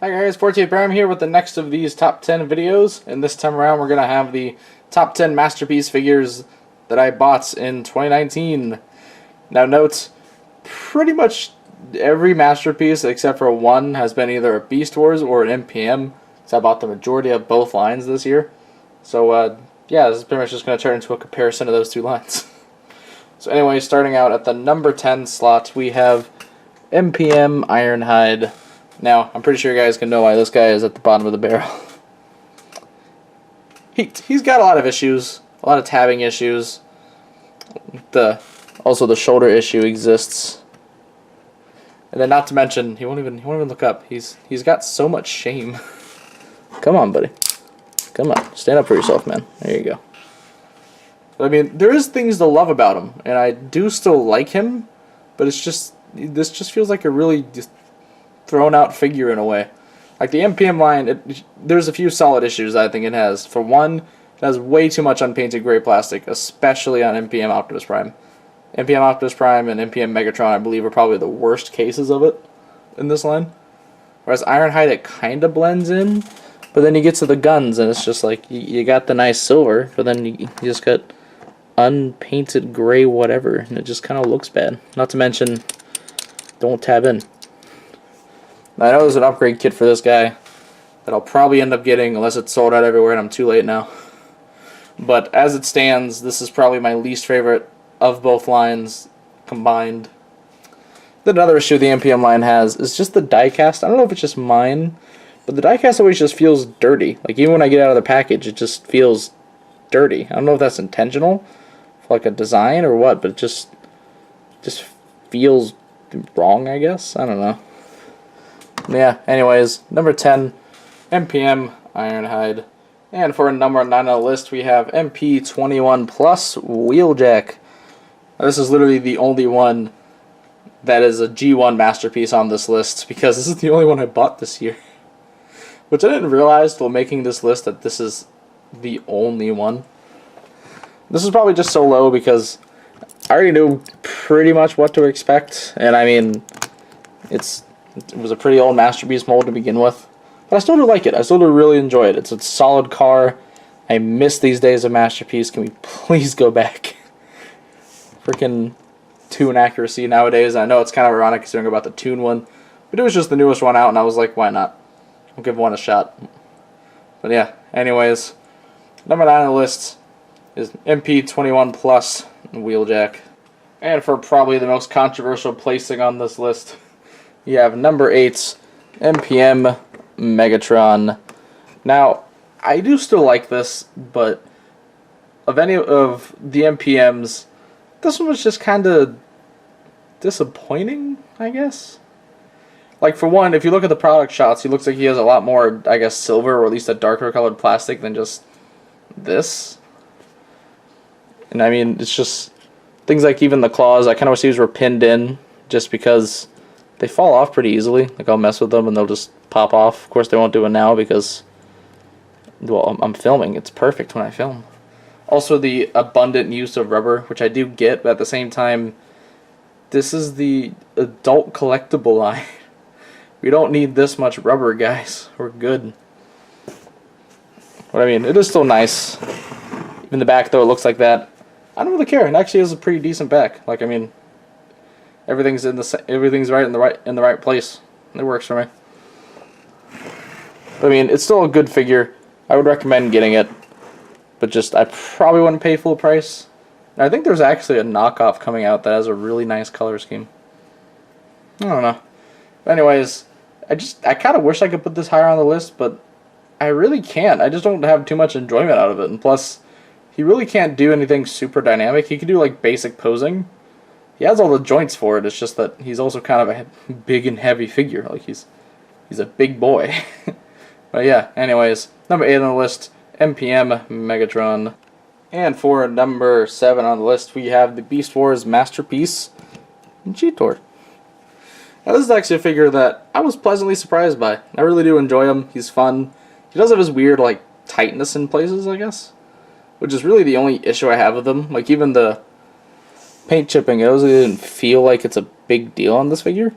Hi guys, 14 Prime here with the next of these top 10 videos, and this time around we're going to have the top 10 masterpiece figures that I bought in 2019. Now note, pretty much every masterpiece except for one has been either a Beast Wars or an MPM, so I bought the majority of both lines this year. So yeah, this is pretty much just going to turn into a comparison of those two lines. So anyway, starting out at the number 10 slot, we have MPM Ironhide. Now, I'm pretty sure you guys can know why this guy is at the bottom of the barrel. He's got a lot of issues, a lot of tabbing issues. Also the shoulder issue exists. And then not to mention, he won't even look up. He's got so much shame. Come on, buddy. Come on, stand up for yourself, man. There you go. I mean, there is things to love about him, and I do still like him, but this just feels like a really just thrown out figure in a way. Like the MPM line, there's a few solid issues I think it has. For one, it has way too much unpainted gray plastic, especially on MPM Optimus Prime. MPM Optimus Prime and MPM Megatron, I believe, are probably the worst cases of it in this line. Whereas Ironhide, it kind of blends in, but then you get to the guns, and it's just like, you got the nice silver, but then you just got unpainted gray whatever, and it just kind of looks bad. Not to mention, don't tab in. I know there's an upgrade kit for this guy that I'll probably end up getting unless it's sold out everywhere and I'm too late now. But as it stands, this is probably my least favorite of both lines combined. Then another issue the MPM line has is just the diecast. I don't know if it's just mine, but the diecast always just feels dirty. Like even when I get out of the package, it just feels dirty. I don't know if that's intentional for like a design or what, but it just feels wrong, I guess. I don't know. Yeah, anyways, number 10, MPM Ironhide. And for number 9 on the list, we have MP21 Plus Wheeljack. Now, this is literally the only one that is a G1 masterpiece on this list, because this is the only one I bought this year. Which I didn't realize while making this list that this is the only one. This is probably just so low because I already knew pretty much what to expect, and I mean, it was a pretty old masterpiece mold to begin with. But I still do like it. I still do really enjoy it. It's a solid car. I miss these days of masterpiece. Can we please go back? Freaking tune accuracy nowadays. I know it's kind of ironic considering about the tune one. But it was just the newest one out, and I was like, why not? I'll give one a shot. But yeah, anyways. Number 9 on the list is MP21 Plus Wheeljack. And for probably the most controversial placing on this list, you have number 8, MPM Megatron. Now, I do still like this, but of any of the MPMs, this one was just kind of disappointing, I guess. Like, for one, if you look at the product shots, he looks like he has a lot more, I guess, silver, or at least a darker colored plastic than just this. And I mean, it's just things like even the claws, I kind of wish these were pinned in, just because they fall off pretty easily. Like, I'll mess with them and they'll just pop off. Of course, they won't do it now because, well, I'm filming. It's perfect when I film. Also, the abundant use of rubber, which I do get, but at the same time, this is the adult collectible line. We don't need this much rubber, guys. We're good. But I mean, it is still nice. Even the back, though, it looks like that. I don't really care. It actually has a pretty decent back. Like, I mean, everything's right in the right place. It works for me. But I mean, it's still a good figure. I would recommend getting it, but just I probably wouldn't pay full price. And I think there's actually a knockoff coming out that has a really nice color scheme. I don't know. But anyways, I kind of wish I could put this higher on the list, but I really can't. I just don't have too much enjoyment out of it. And plus, he really can't do anything super dynamic. He can do like basic posing. He has all the joints for it. It's just that he's also kind of a big and heavy figure. Like he's a big boy. But yeah, anyways, number 8 on the list, MPM Megatron. And for number 7 on the list, we have the Beast Wars Masterpiece Cheetor. Now this is actually a figure that I was pleasantly surprised by. I really do enjoy him. He's fun. He does have his weird like tightness in places, I guess, which is really the only issue I have with him. Like even the paint chipping, it also didn't feel like it's a big deal on this figure.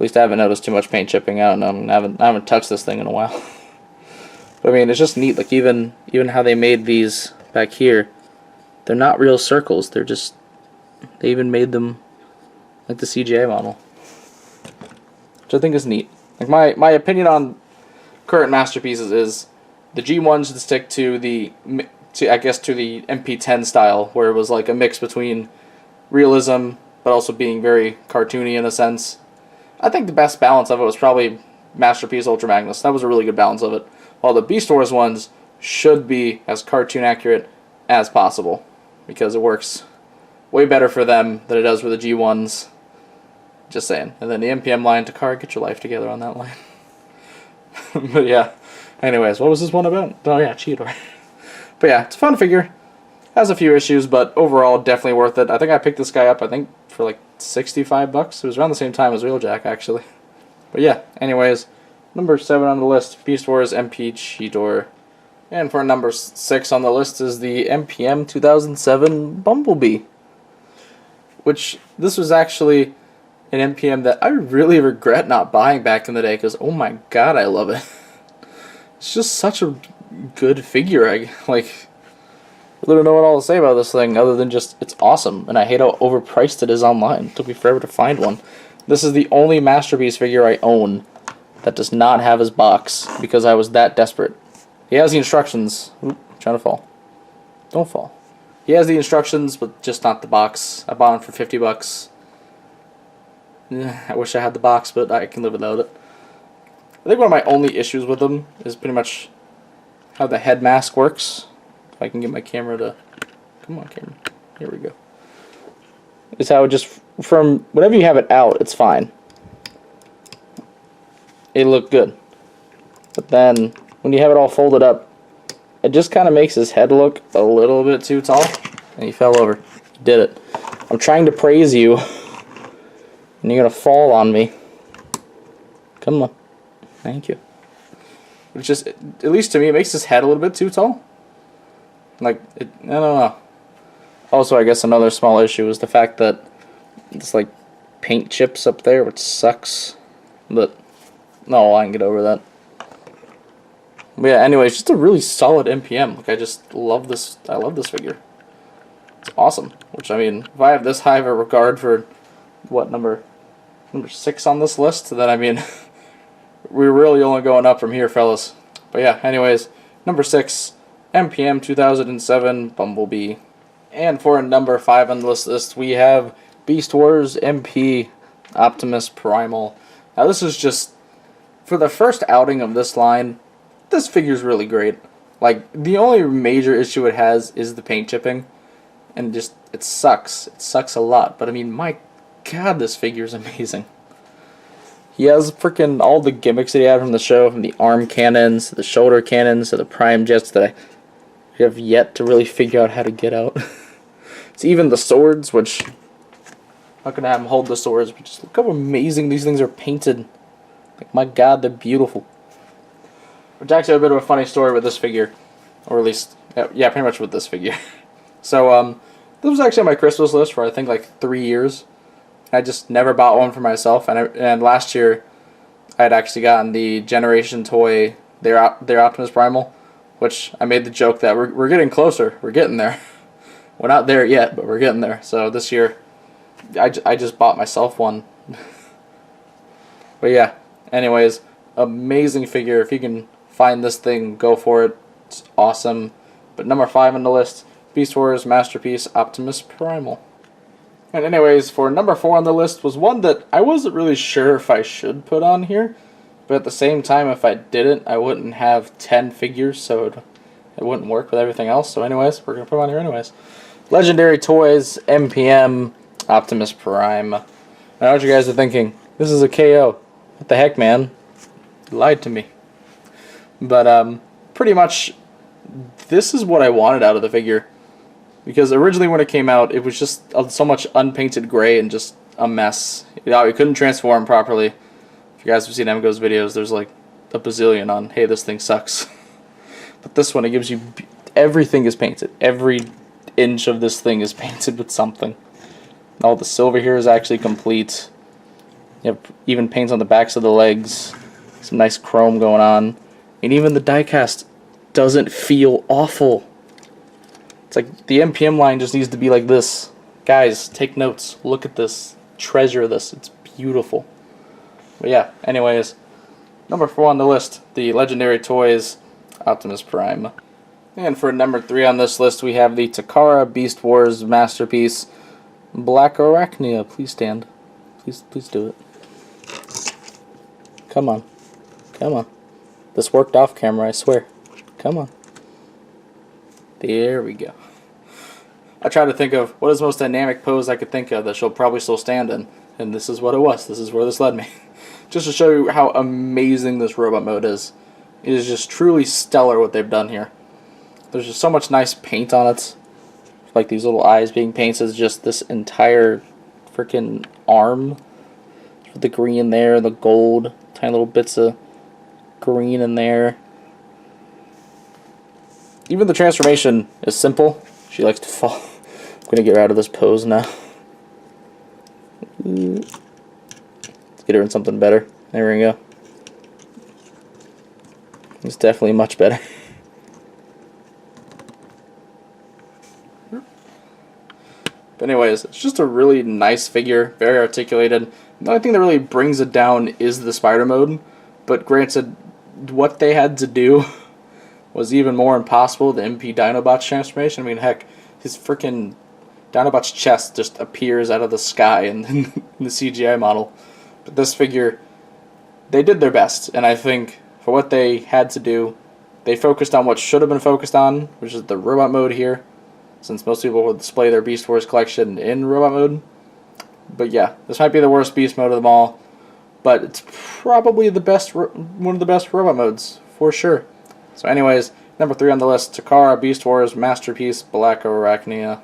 least I haven't noticed too much paint chipping. I don't know. I haven't touched this thing in a while. But I mean, it's just neat. Like even how they made these back here, they're not real circles. They're just, they even made them like the CGI model, which I think is neat. Like my opinion on current masterpieces is the G1 should stick to the MP10 style, where it was like a mix between realism but also being very cartoony in a sense. I think the best balance of it was probably Masterpiece Ultra Magnus. That was a really good balance of it. While the Beast Wars ones should be as cartoon accurate as possible, because it works way better for them than it does for the G1s. Just saying. And then the MPM line, Takara, get your life together on that line. But yeah. Anyways, what was this one about? Oh yeah, Cheetor. But yeah, it's a fun figure. Has a few issues, but overall definitely worth it. I think I picked this guy up, I think, for like $65. It was around the same time as Wheeljack, actually. But yeah, anyways, number 7 on the list, Beast Wars MP Cheetor. And for number 6 on the list is the MPM 2007 Bumblebee. Which, this was actually an MPM that I really regret not buying back in the day, because oh my god, I love it. It's just such a good figure. I really don't know what all to say about this thing other than just it's awesome, and I hate how overpriced it is online. It took me forever to find one. This is the only Masterpiece figure I own that does not have his box because I was that desperate. He has the instructions. Oop, trying to fall. Don't fall. He has the instructions, but just not the box. I bought him for $50. I wish I had the box, but I can live without it. I think one of my only issues with him is pretty much how the head mask works. If I can get my camera to... Come on, camera. Here we go. It's how it just... From whenever you have it out, it's fine. It looked good. But then, when you have it all folded up, it just kind of makes his head look a little bit too tall. And he fell over. You did it. I'm trying to praise you, and you're going to fall on me. Come on. Thank you. It's just, at least to me, it makes his head a little bit too tall. Like, I don't know. Also, I guess another small issue is the fact that it's like paint chips up there, which sucks. But, no, I can get over that. But yeah, anyways, just a really solid MPM. Like, I just love this. I love this figure. It's awesome. Which, I mean, if I have this high of a regard for, what, number 6 on this list, then, I mean, we're really only going up from here, fellas. But yeah, anyways, number 6, MPM 2007 Bumblebee. And for number 5 on the list, we have Beast Wars MP Optimus Primal. Now, this is just, for the first outing of this line, this figure's really great. Like, the only major issue it has is the paint chipping. And just, it sucks. It sucks a lot. But I mean, my god, this figure's amazing. He has freaking all the gimmicks that he had from the show, from the arm cannons, to the shoulder cannons, to the prime jets that I have yet to really figure out how to get out. It's even the swords, which, I'm not going to have him hold the swords, but just look how amazing these things are painted. Like, my god, they're beautiful. Which actually a bit of a funny story with this figure. Or at least, yeah, pretty much with this figure. So, this was actually on my Christmas list for I think like 3 years. I just never bought one for myself, and last year I had actually gotten the Generation toy, their Optimus Primal, which I made the joke that we're getting closer, we're getting there. We're not there yet, but we're getting there. So this year I just bought myself one. But yeah, anyways, amazing figure. If you can find this thing, go for it. It's awesome. But number 5 on the list, Beast Wars Masterpiece Optimus Primal. And anyways, for number 4 on the list was one that I wasn't really sure if I should put on here. But at the same time, if I didn't, I wouldn't have 10 figures, so it wouldn't work with everything else. So anyways, we're going to put it on here anyways. Legendary Toys MPM Optimus Prime. I know what you guys are thinking. This is a KO. What the heck, man? You lied to me. But pretty much, this is what I wanted out of the figure. Because originally when it came out, it was just so much unpainted gray and just a mess. You know, it couldn't transform properly. If you guys have seen Emgo's videos, there's like a bazillion on, hey, this thing sucks. But this one, it gives you, everything is painted. Every inch of this thing is painted with something. All the silver here is actually complete. You have even paints on the backs of the legs. Some nice chrome going on. And even the diecast doesn't feel awful. It's like the MPM line just needs to be like this. Guys, take notes. Look at this. Treasure this. It's beautiful. But yeah, anyways, number 4 on the list, the Legendary Toys Optimus Prime. And for number 3 on this list, we have the Takara Beast Wars Masterpiece Black Arachnia. Please stand. Please do it. Come on. Come on. This worked off camera, I swear. Come on. There we go. I tried to think of what is the most dynamic pose I could think of that she'll probably still stand in. And this is what it was. This is where this led me. Just to show you how amazing this robot mode is. It is just truly stellar what they've done here. There's just so much nice paint on it. Like these little eyes being painted. Just this entire freaking arm. With the green there, the gold. Tiny little bits of green in there. Even the transformation is simple. She likes to fall. I'm going to get her out of this pose now. Let's get her in something better. There we go. It's definitely much better. But anyways, it's just a really nice figure, very articulated. The only thing that really brings it down is the spider mode. But granted, what they had to do was even more impossible. The MP Dinobot's transformation. I mean, heck, his freaking Dinobot's chest just appears out of the sky in the CGI model. But this figure, they did their best, and I think for what they had to do, they focused on what should have been focused on, which is the robot mode here, since most people will display their Beast Wars collection in robot mode. But yeah, this might be the worst beast mode of them all, but it's probably the best, one of the best robot modes, for sure. So anyways, number 3 on the list, Takara Beast Wars Masterpiece Black Arachnia.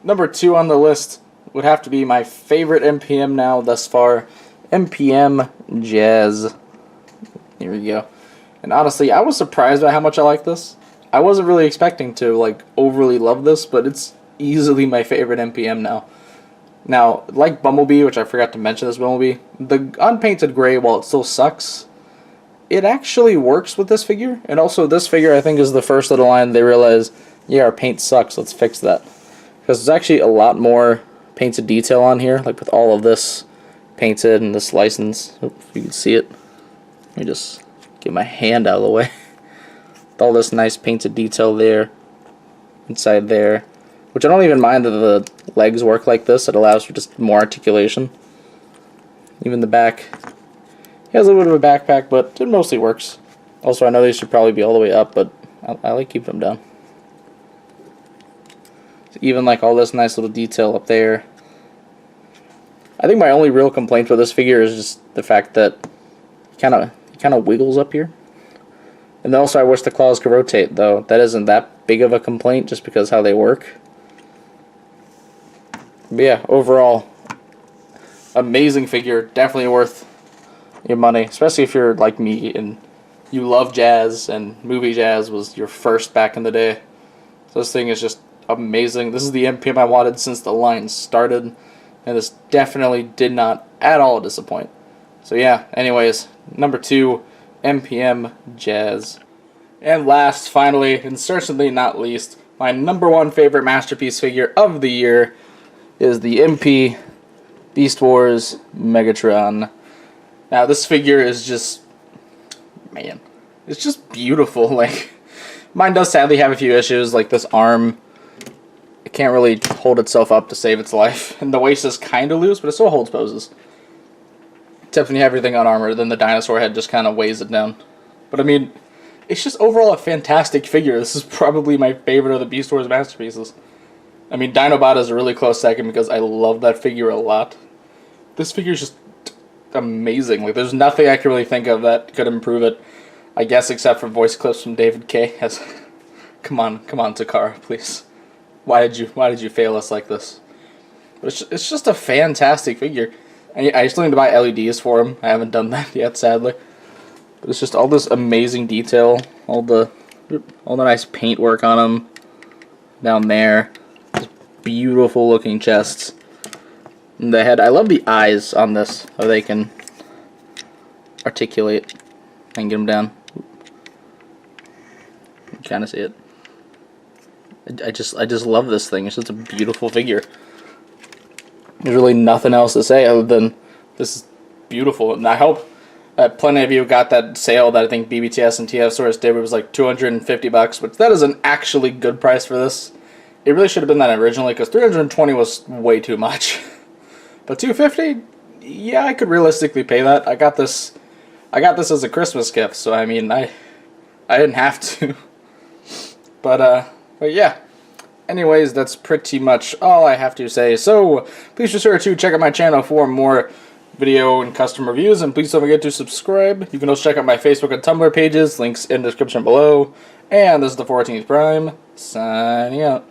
Number 2 on the list would have to be my favorite MPM now thus far, MPM Jazz. Here we go. And honestly, I was surprised by how much I like this. I wasn't really expecting to like overly love this, but it's easily my favorite MPM now. Now, like Bumblebee, which I forgot to mention this Bumblebee, the unpainted gray, while it still sucks, it actually works with this figure. And also this figure, I think, is the first of the line they realize, yeah, our paint sucks, let's fix that. Because there's actually a lot more painted detail on here, like with all of this painted and this license. Oops, you can see it. Let me just get my hand out of the way. With all this nice painted detail there, inside there. Which I don't even mind that the legs work like this. It allows for just more articulation. Even the back. He has a little bit of a backpack, but it mostly works. Also, I know these should probably be all the way up, but I like keeping them down. So even like all this nice little detail up there. I think my only real complaint with this figure is just the fact that he kind of wiggles up here. And then also I wish the claws could rotate, though that isn't that big of a complaint just because how they work. But yeah, overall, amazing figure, definitely worth your money, especially if you're like me and you love jazz and movie jazz was your first back in the day. So this thing is just amazing. This is the MPM I wanted since the line started, and this definitely did not at all disappoint. So yeah, anyways, number 2, MPM Jazz. And last, finally, and certainly not least, my number 1 favorite masterpiece figure of the year is the MP Beast Wars Megatron. Now this figure is just, man, it's just beautiful. Like, mine does sadly have a few issues, like this arm. It can't really hold itself up to save its life, and the waist is kind of loose, but it still holds poses. Except when you have everything on armor, then the dinosaur head just kind of weighs it down. But I mean, it's just overall a fantastic figure. This is probably my favorite of the Beast Wars masterpieces. I mean, Dinobot is a really close second because I love that figure a lot. This figure is just amazing. Like, there's nothing I can really think of that could improve it, I guess, except for voice clips from David K. As, come on, Takara, please. Why did you fail us like this? But it's just a fantastic figure. I still need to buy LEDs for him. I haven't done that yet, sadly. But it's just all this amazing detail, all the nice paint work on him down there. Just beautiful looking chests. in the head. I love the eyes on this, how they can articulate and get them down. You kind of see it. I just love this thing. It's just a beautiful figure. There's really nothing else to say other than this is beautiful, and I hope that plenty of you got that sale that I think BBTS and TF Source did. It was like $250, which that is an actually good price for this. It really should have been that originally, because $320 was way too much. But $250, yeah, I could realistically pay that. I got this as a Christmas gift, so I mean, I didn't have to. But yeah. Anyways, that's pretty much all I have to say. So please be sure to check out my channel for more video and custom reviews, and please don't forget to subscribe. You can also check out my Facebook and Tumblr pages, links in the description below. And this is the 14th Prime, signing out.